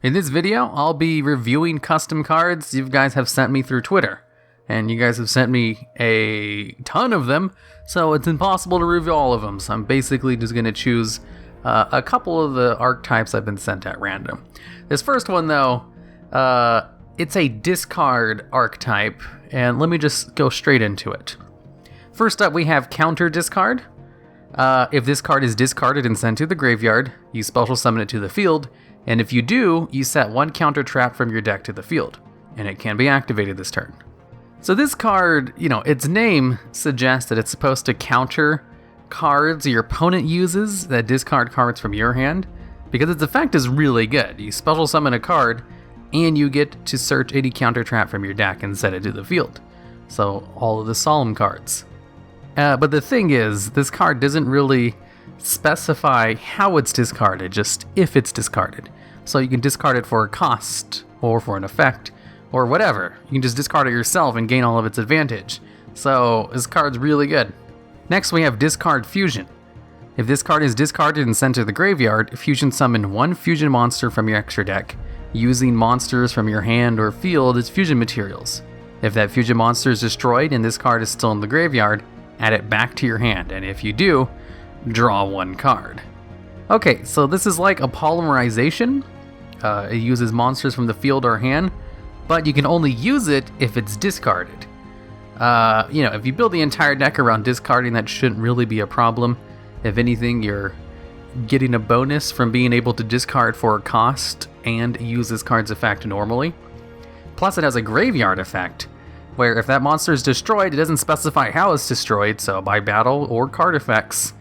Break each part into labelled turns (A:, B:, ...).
A: In this video, I'll be reviewing custom cards you guys have sent me through Twitter. And you guys have sent me a ton of them, so it's impossible to review all of them. So I'm basically just going to choose a couple of the archetypes I've been sent at random. This first one, though, it's a discard archetype, and let me just go straight into it. First up, we have counter discard. If this card is discarded and sent to the graveyard, you special summon it to the field, and if you do, you set one counter trap from your deck to the field, and it can be activated this turn. So this card, its name suggests that it's supposed to counter cards your opponent uses that discard cards from your hand, because its effect is really good. You special summon a card, and you get to search any counter trap from your deck and set it to the field. So all of the solemn cards. But the thing is, this card doesn't really specify how it's discarded, just if it's discarded. So you can discard it for a cost, or for an effect, or whatever. You can just discard it yourself and gain all of its advantage. So this card's really good. Next we have Discard Fusion. If this card is discarded and sent to the graveyard, fusion summon one fusion monster from your extra deck, using monsters from your hand or field as fusion materials. If that fusion monster is destroyed and this card is still in the graveyard, add it back to your hand, and if you do, draw one card. Okay, so this is like a polymerization. It uses monsters from the field or hand, but you can only use it if it's discarded. If you build the entire deck around discarding, that shouldn't really be a problem. If anything, you're getting a bonus from being able to discard for a cost and use this card's effect normally. Plus it has a graveyard effect, where if that monster is destroyed, it doesn't specify how it's destroyed, so by battle or card effects,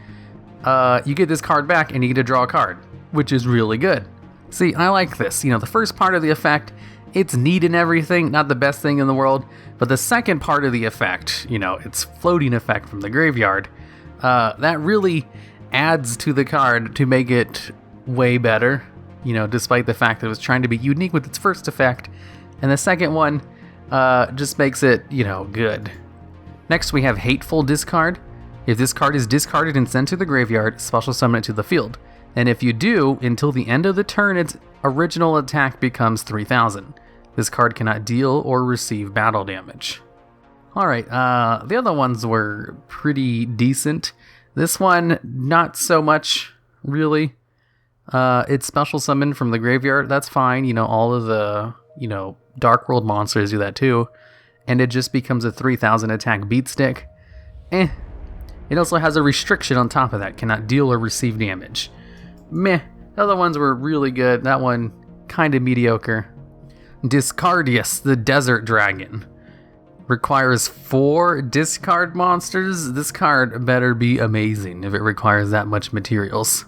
A: you get this card back and you get to draw a card, which is really good. See, I like this. The first part of the effect, it's neat and everything, not the best thing in the world, but the second part of the effect, its floating effect from the graveyard, that really adds to the card to make it way better, despite the fact that it was trying to be unique with its first effect, and the second one just makes it, good. Next we have Hateful Discard. If this card is discarded and sent to the graveyard, special summon it to the field. And if you do, until the end of the turn, its original attack becomes 3,000. This card cannot deal or receive battle damage. Alright, the other ones were pretty decent. This one, not so much, really. It's special summon from the graveyard, that's fine. All of the, Dark World monsters do that too. And it just becomes a 3,000 attack beat stick. It also has a restriction on top of that, cannot deal or receive damage. Meh. The other ones were really good. That one, kind of mediocre. Discardius, the Desert Dragon. Requires 4 discard monsters. This card better be amazing if it requires that much materials.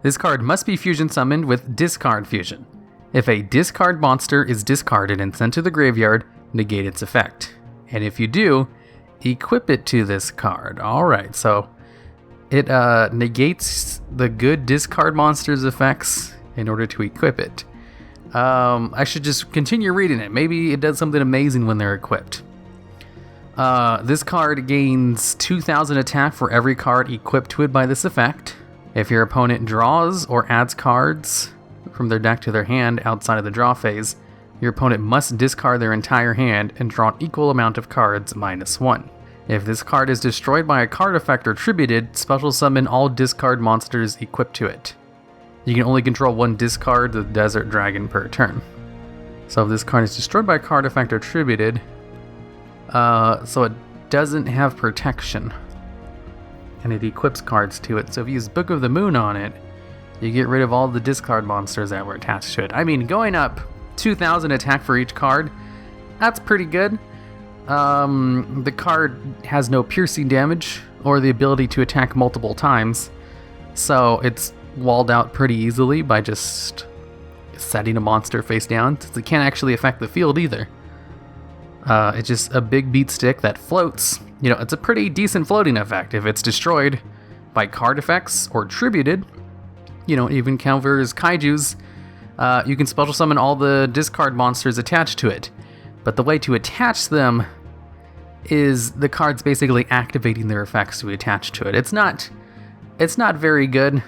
A: This card must be fusion summoned with Discard Fusion. If a discard monster is discarded and sent to the graveyard, negate its effect. And if you do, equip it to this card. Alright, so it negates the good discard monster's effects in order to equip it. I should just continue reading it. Maybe it does something amazing when they're equipped. This card gains 2,000 attack for every card equipped to it by this effect. If your opponent draws or adds cards from their deck to their hand outside of the draw phase, your opponent must discard their entire hand and draw an equal amount of cards -1. If this card is destroyed by a card effect or tributed, special summon all discard monsters equipped to it. You can only control one discard, the Desert Dragon, per turn. So if this card is destroyed by a card effect or tributed, so it doesn't have protection, and it equips cards to it. So if you use Book of the Moon on it, you get rid of all the discard monsters that were attached to it. I mean, going up 2,000 attack for each card, that's pretty good. The card has no piercing damage or the ability to attack multiple times, so it's walled out pretty easily by just setting a monster face down, since it can't actually affect the field either. It's just a big beat stick that floats. It's a pretty decent floating effect. If it's destroyed by card effects or tributed, even covers kaijus, you can special summon all the discard monsters attached to it. But the way to attach them is the cards basically activating their effects to attach to it. It's not very good.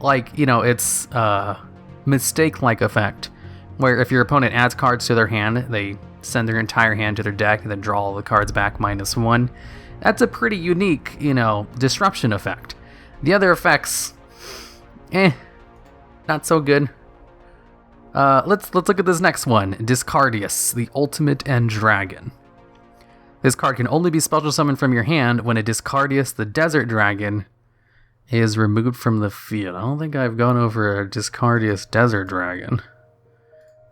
A: It's mistake-like effect, where if your opponent adds cards to their hand, they send their entire hand to their deck and then draw all the cards back -1. That's a pretty unique, disruption effect. The other effects, not so good. Let's look at this next one, Discardius, the Ultimate End Dragon. This card can only be special summoned from your hand when a Discardius, the Desert Dragon, is removed from the field. I don't think I've gone over a Discardius Desert Dragon.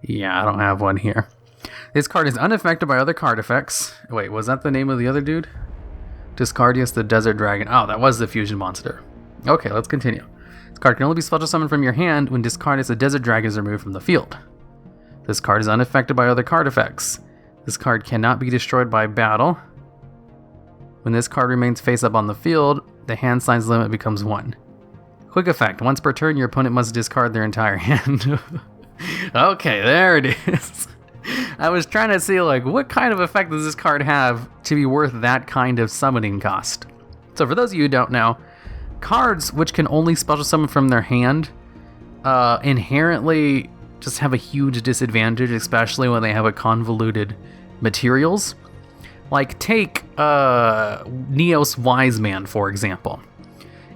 A: Yeah, I don't have one here. This card is unaffected by other card effects. Wait, was that the name of the other dude? Discardius the Desert Dragon. Oh, that was the fusion monster. Okay, let's continue. This card can only be special summoned from your hand when Discardius the Desert Dragon is removed from the field. This card is unaffected by other card effects. This card cannot be destroyed by battle. When this card remains face up on the field, the hand size limit becomes 1. Quick effect. Once per turn, your opponent must discard their entire hand. Okay, there it is. I was trying to see, what kind of effect does this card have to be worth that kind of summoning cost? So for those of you who don't know, cards which can only special summon from their hand inherently just have a huge disadvantage, especially when they have a convoluted materials. Like, take Neos Wise Man, for example.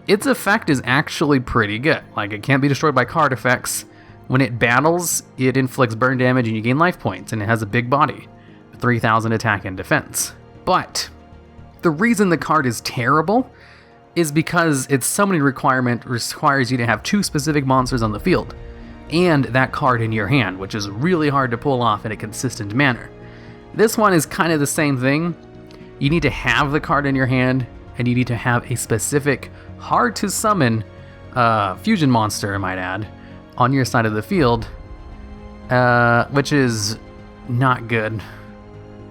A: Its effect is actually pretty good. Like, it can't be destroyed by card effects. When it battles, it inflicts burn damage and you gain life points, and it has a big body, 3,000 attack and defense. But the reason the card is terrible is because its summoning requirement requires you to have 2 specific monsters on the field, and that card in your hand, which is really hard to pull off in a consistent manner. This one is kind of the same thing. You need to have the card in your hand, and you need to have a specific, hard to summon fusion monster, I might add, on your side of the field, which is not good.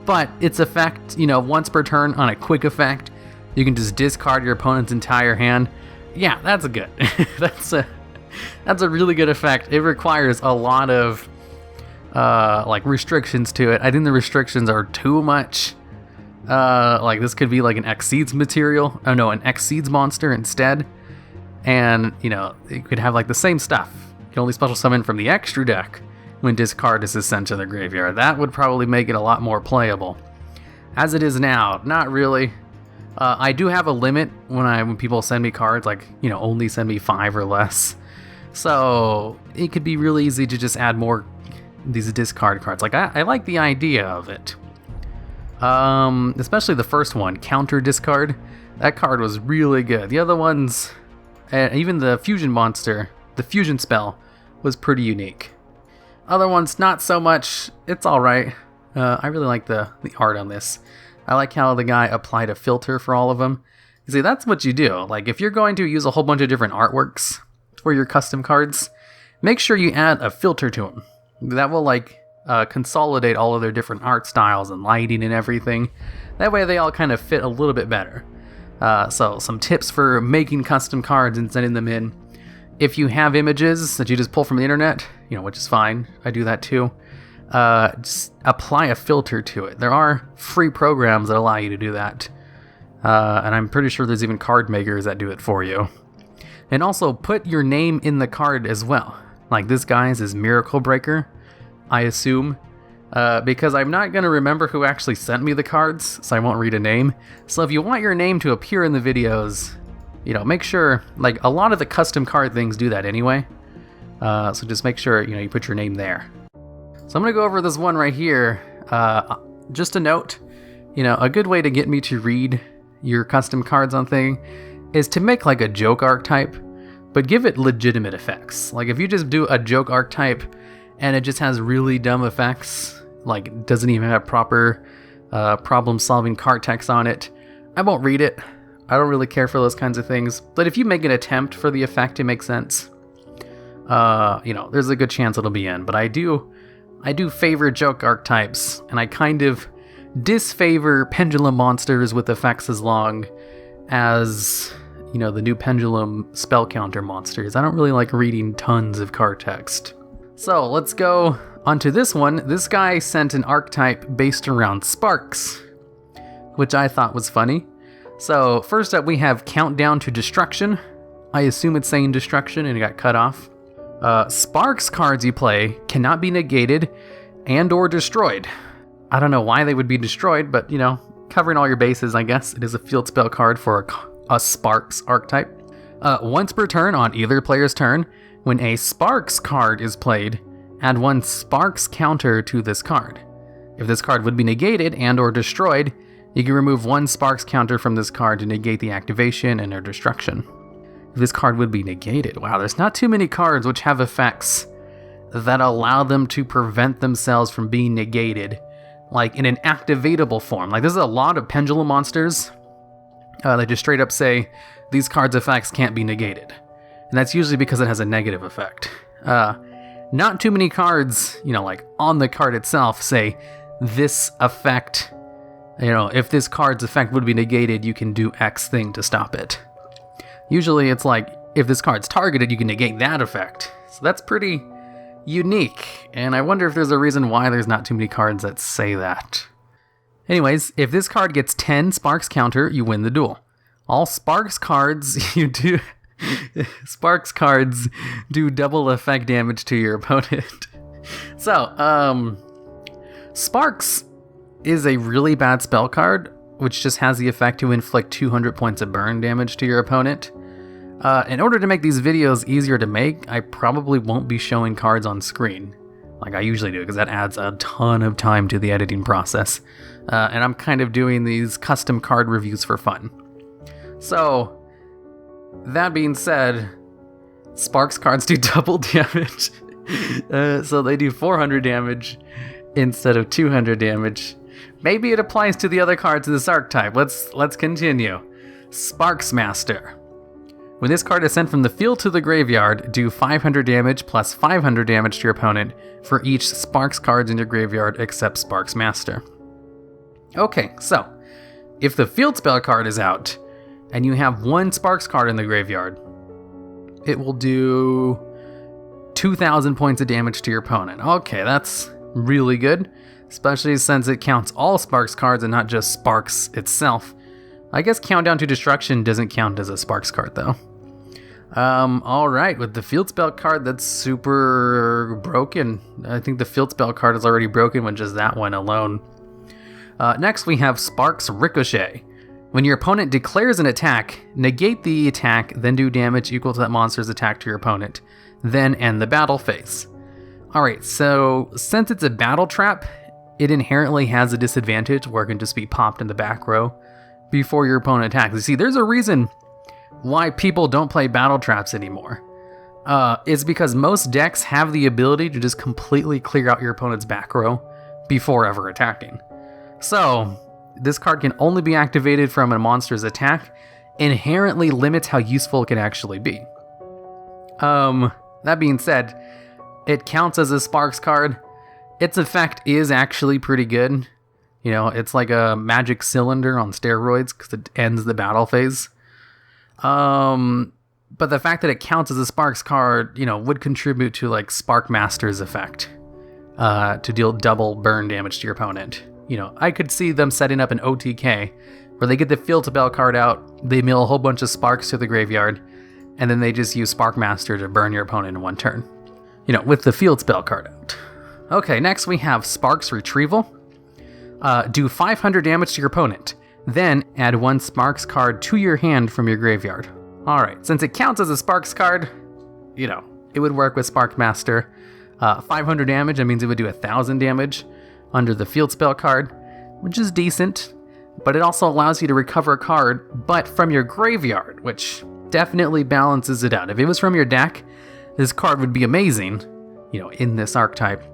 A: But its effect, once per turn on a quick effect, you can just discard your opponent's entire hand. Yeah, that's good. That's a really good effect. It requires a lot of restrictions to it. I think the restrictions are too much. This could be an Exceeds material. Oh no, an Exceeds monster instead. And, it could have the same stuff. You can only special summon from the extra deck when Discardus is sent to the graveyard. That would probably make it a lot more playable. As it is now, not really. I do have a limit when people send me cards, only send me 5 or less. So it could be really easy to just add more these discard cards. I like the idea of it. Especially the first one, Counter Discard. That card was really good. The other ones, even the fusion monster, the fusion spell, was pretty unique. Other ones, not so much. It's alright. I really like the art on this. I like how the guy applied a filter for all of them. You see, that's what you do. If you're going to use a whole bunch of different artworks for your custom cards, make sure you add a filter to them. That will consolidate all of their different art styles and lighting and everything. That way they all kind of fit a little bit better. So some tips for making custom cards and sending them in. If you have images that you just pull from the internet, which is fine, I do that too, just apply a filter to it. There are free programs that allow you to do that. And I'm pretty sure there's even card makers that do it for you. And also put your name in the card as well. Like this guy's is Miracle Breaker, I assume. Because I'm not going to remember who actually sent me the cards, so I won't read a name. So if you want your name to appear in the videos, make sure, a lot of the custom card things do that anyway. So just make sure, you put your name there. So I'm going to go over this one right here. Just a note, a good way to get me to read your custom cards on thing is to make a joke archetype, but give it legitimate effects. If you just do a joke archetype and it just has really dumb effects, doesn't even have proper problem-solving card text on it, I won't read it. I don't really care for those kinds of things. But if you make an attempt for the effect to make sense, there's a good chance it'll be in. But I do favor joke archetypes, and I kind of disfavor pendulum monsters with effects as long as, the new pendulum spell counter monsters. I don't really like reading tons of card text. So let's go onto this one. This guy sent an archetype based around sparks, which I thought was funny. So first up we have Countdown to Destruction. I assume it's saying destruction and it got cut off. Sparks cards you play cannot be negated and or destroyed. I don't know why they would be destroyed, but, you know, covering all your bases, I guess. It is a field spell card for a Sparks archetype. Once per turn on either player's turn, when a Sparks card is played, add 1 Sparks counter to this card. If this card would be negated and or destroyed, you can remove 1 Sparks counter from this card to negate the activation and or destruction. If this card would be negated, wow, there's not too many cards which have effects that allow them to prevent themselves from being negated, like in an activatable form. Like, there's a lot of pendulum monsters that just straight up say, these cards' effects can't be negated. And that's usually because it has a negative effect. Not too many cards, you know, like on the card itself say, this effect, you know, if this card's effect would be negated, you can do X thing to stop it. Usually it's like, if this card's targeted, you can negate that effect. So that's pretty unique, and I wonder if there's a reason why there's not too many cards that say that. Anyways, if this card gets 10 Sparks counter, you win the duel. All Sparks cards Sparks cards do double effect damage to your opponent. So, Sparks is a really bad spell card, which just has the effect to inflict 200 points of burn damage to your opponent. In order to make these videos easier to make, I probably won't be showing cards on screen, like I usually do, because that adds a ton of time to the editing process. And I'm kind of doing these custom card reviews for fun. So, that being said, Sparks cards do double damage. So they do 400 damage instead of 200 damage. Maybe it applies to the other cards of this archetype. Let's continue. Sparks Master. When this card is sent from the field to the graveyard, do 500 damage plus 500 damage to your opponent for each Sparks cards in your graveyard except Sparks Master. Okay, so if the field spell card is out and you have 1 Sparks card in the graveyard, it will do 2,000 points of damage to your opponent. Okay, that's really good, especially since it counts all Sparks cards and not just Sparks itself. I guess Countdown to Destruction doesn't count as a Sparks card though. Alright, with the field spell card, that's super broken. I think the field spell card is already broken with just that one alone. Next we have Sparks Ricochet. When your opponent declares an attack, negate the attack, then do damage equal to that monster's attack to your opponent. Then end the battle phase. Alright, so since it's a battle trap, it inherently has a disadvantage where it can just be popped in the back row before your opponent attacks. You see, there's a reason why people don't play battle traps anymore. It's because most decks have the ability to just completely clear out your opponent's back row before ever attacking. So, this card can only be activated from a monster's attack, inherently limits how useful it can actually be. That being said, it counts as a Sparks card. Its effect is actually pretty good. You know, it's like a magic cylinder on steroids because it ends the battle phase. But the fact that it counts as a Sparks card, you know, would contribute to like Spark Master's effect, to deal double burn damage to your opponent. You know, I could see them setting up an OTK where they get the field spell card out, they mill a whole bunch of Sparks to the graveyard, and then they just use Spark Master to burn your opponent in one turn. You know, with the field spell card out. Okay, next we have Sparks Retrieval. Do 500 damage to your opponent. Then add 1 Sparks card to your hand from your graveyard. Alright, since it counts as a Sparks card, you know, it would work with Spark Master. 500 damage, that means it would do 1,000 damage under the field spell card, which is decent, but it also allows you to recover a card, but from your graveyard, which definitely balances it out. If it was from your deck, this card would be amazing, you know, in this archetype.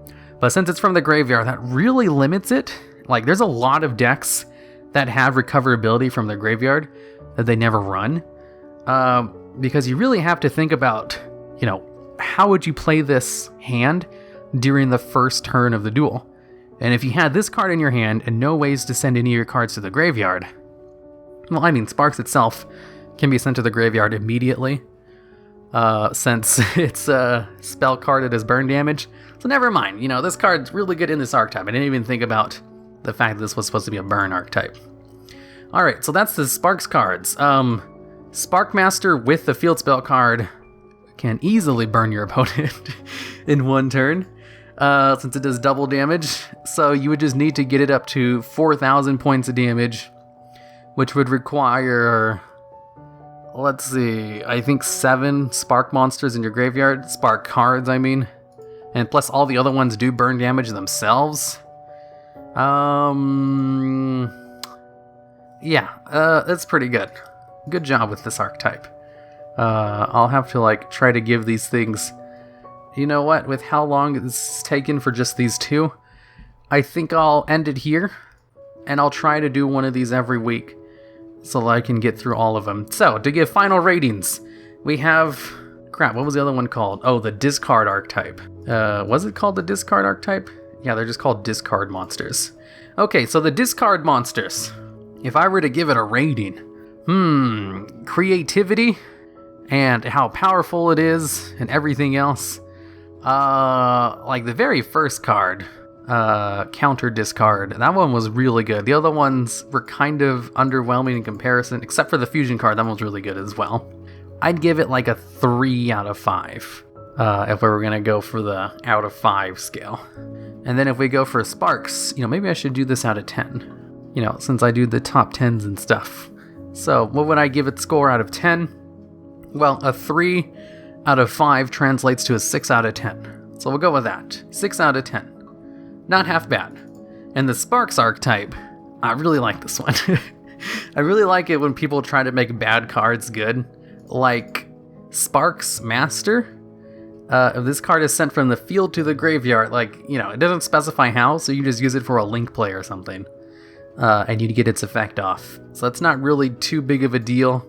A: But since it's from the graveyard, that really limits it. Like, there's a lot of decks that have recoverability from the graveyard that they never run. Because you really have to think about, you know, how would you play this hand during the first turn of the duel? And if you had this card in your hand and no ways to send any of your cards to the graveyard, well, I mean, Sparks itself can be sent to the graveyard immediately, since it's a spell card that does burn damage. So never mind, you know, this card's really good in this archetype. I didn't even think about the fact that this was supposed to be a burn archetype. Alright, so that's the Sparks cards. Spark Master with the field spell card can easily burn your opponent in one turn, since it does double damage. So you would just need to get it up to 4,000 points of damage, which would require, let's see, I think 7 spark monsters in your graveyard. Spark cards, I mean. And plus all the other ones do burn damage themselves. Yeah, that's pretty good. Good job with this archetype. I'll have to like try to give these things, you know what, with how long it's taken for just these two, I think I'll end it here, and I'll try to do one of these every week so that I can get through all of them. So, to give final ratings, we have, crap, what was the other one called? Oh, the discard archetype. Was it called the discard archetype? Yeah, they're just called discard monsters. Okay, so the discard monsters, if I were to give it a rating, creativity and how powerful it is and everything else, like the very first card, counter discard, that one was really good. The other ones were kind of underwhelming in comparison, except for the fusion card. That one was really good as well. I'd give it like a 3 out of 5 if we were gonna go for the out of 5 scale. And then if we go for sparks, maybe I should do this out of 10, since I do the top 10s and stuff. So what would I give it score out of 10? Well, a 3 out of 5 translates to a 6 out of 10. So we'll go with that. 6 out of 10. Not half bad. And the Sparks archetype, I really like this one. I really like it when people try to make bad cards good. Like Sparks Master. If this card is sent from the field to the graveyard, it doesn't specify how, so you just use it for a link play or something. And you get its effect off. So that's not really too big of a deal.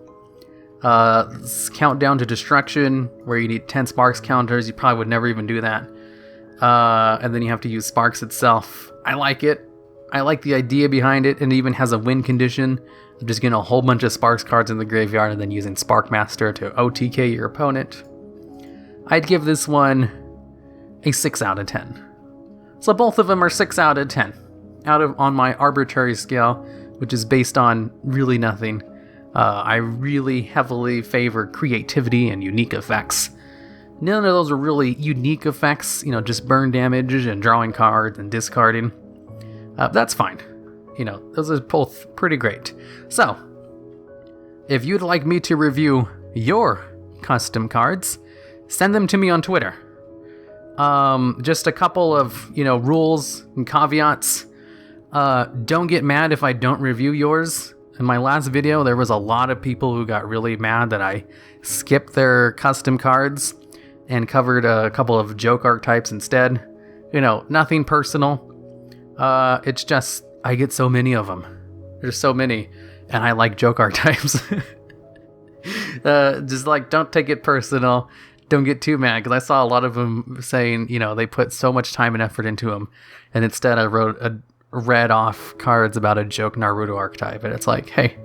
A: Countdown to destruction, where you need 10 sparks counters. You probably would never even do that. And then you have to use sparks itself. I like it. I like the idea behind it, and it even has a win condition of just getting a whole bunch of sparks cards in the graveyard and then using Spark Master to OTK your opponent. I'd give this one a 6 out of 10. So both of them are 6 out of 10. On my arbitrary scale, which is based on really nothing. I really heavily favor creativity and unique effects. None of those are really unique effects, just burn damage and drawing cards and discarding. That's fine. Those are both pretty great. So, if you'd like me to review your custom cards, send them to me on Twitter. Just a couple of, rules and caveats. Don't get mad if I don't review yours. In my last video, there was a lot of people who got really mad that I skipped their custom cards and covered a couple of joke archetypes instead. Nothing personal. It's just, I get so many of them. There's so many, and I like joke archetypes. Just don't take it personal. Don't get too mad, because I saw a lot of them saying, they put so much time and effort into them, and instead I read off cards about a joke Naruto archetype, and it's like, hey,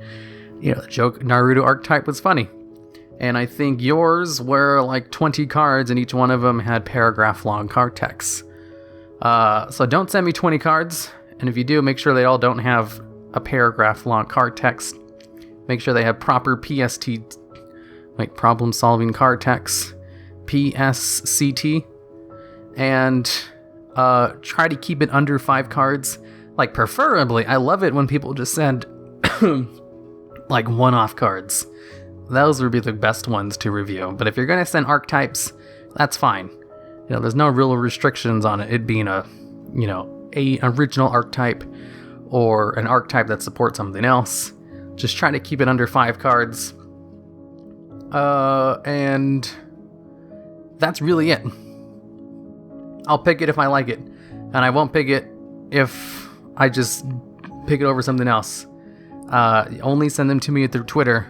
A: the joke Naruto archetype was funny. And I think yours were like 20 cards, and each one of them had paragraph long card text. So don't send me 20 cards, and if you do, make sure they all don't have a paragraph long card text. Make sure they have proper problem solving card text, PSCT, and try to keep it under 5 cards. Preferably, I love it when people just send one-off cards. Those would be the best ones to review. But if you're gonna send archetypes, that's fine. There's no real restrictions on it being a original archetype or an archetype that supports something else. Just try to keep it under 5 cards. And that's really it. I'll pick it if I like it, and I won't pick it if I just pick it over something else. Only send them to me through Twitter.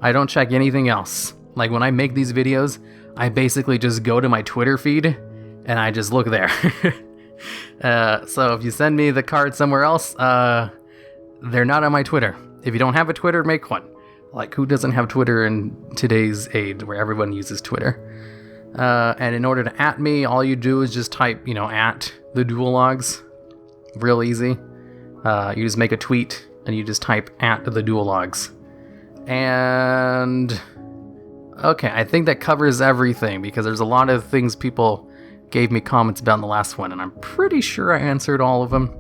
A: I don't check anything else. When I make these videos, I basically just go to my Twitter feed and I just look there. So if you send me the card somewhere else, they're not on my Twitter. If you don't have a Twitter, make one. Who doesn't have Twitter in today's age where everyone uses Twitter? And in order to @ me, all you do is just type, @ TheDuelLogs. Real easy. You just make a tweet and you just type @ TheDuelLogs. And Okay, I think that covers everything, because there's a lot of things people gave me comments about in the last one, and I'm pretty sure I answered all of them.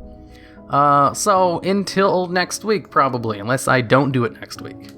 A: So until next week, probably, unless I don't do it next week.